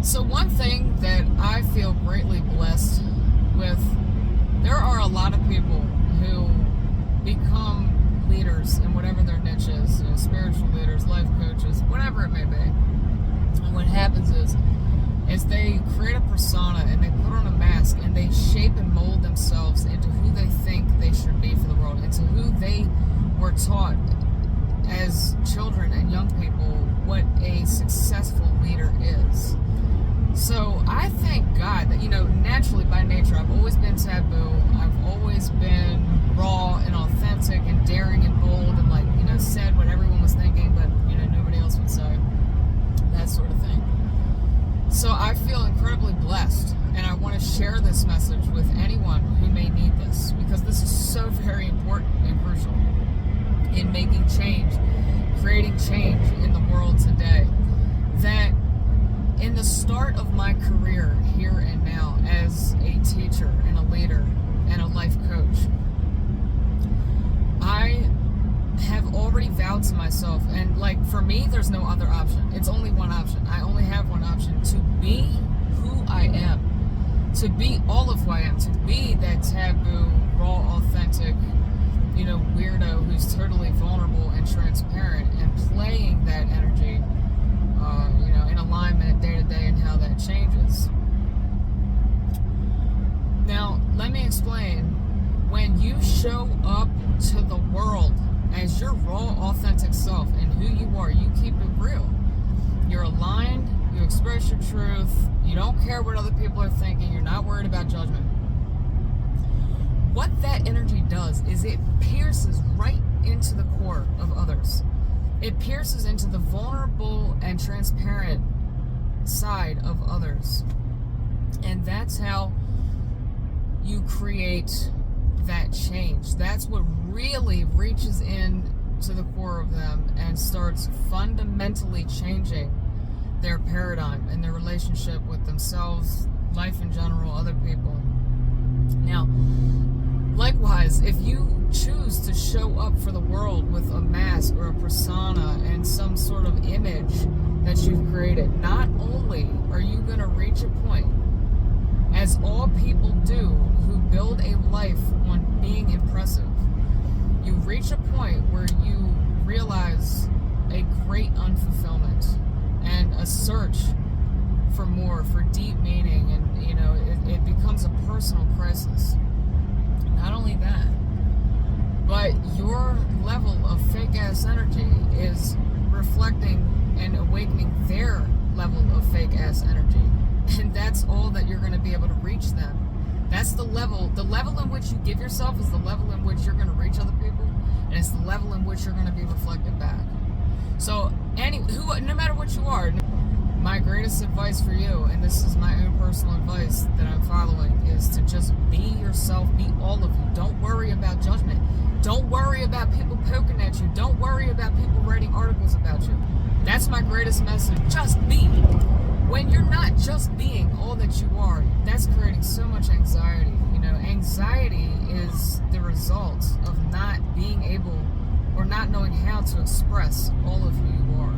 So one thing that I feel greatly blessed with, there are a lot of people who become leaders in whatever their niche is, spiritual leaders, life coaches, whatever it may be. And what happens is they create a persona and they put on a mask and they shape and mold themselves into who they think they should be for the world, into who they were taught as children and young people what a successful leader is. So I thank God that, naturally by nature, I've always been taboo. I've always been raw and authentic and daring and bold and said what everyone was thinking, but, nobody else would say. That sort of thing. So I feel incredibly blessed, and I want to share this message with anyone who may need this, because this is so very important and crucial in making change, creating change in the world today. That in the start of my career here and now as a teacher and a leader and a life coach, I have already vowed to myself, and for me, there's no other option. It's only one option. I only have one option: to be who I am, to be all of who I am, to be that taboo, raw, authentic, weirdo who's totally vulnerable and transparent, and playing that energy, in alignment day to day and how that changes. Now, let me explain. When you show up to the world as your raw, authentic self and who you are, you keep it real. You're aligned, you express your truth, you don't care what other people are thinking, you're not worried about judgment. What that energy does is it pierces right into the core of others. It pierces into the vulnerable and transparent side of others. And that's how you create that change. That's what really reaches in to the core of them and starts fundamentally changing their paradigm and their relationship with themselves, life in general, other people. Now, likewise, if you choose to show up for the world with a mask or a persona and some sort of image that you've created, not only are you going to reach a point, as all people do who build a life on being impressive, you reach a point where you realize a great unfulfillment and a search for more, for deep meaning, and it becomes a personal crisis. Not only that, but your level of fake ass energy is reflecting and awakening their level of fake ass energy. And that's all that you're going to be able to reach them. That's the level in which you give yourself is the level in which you're going to reach other people, and it's the level in which you're going to be reflected back. So no matter what you are, my greatest advice for you, and this is my own personal advice that I'm following, is to just be yourself, be all of you. Don't worry about judgment. Don't worry about people poking at you. Don't worry about people writing articles about you. That's my greatest message. Just be. When you're not just being all that you are, that's creating so much anxiety. Anxiety is the result of not being able or not knowing how to express all of who you are.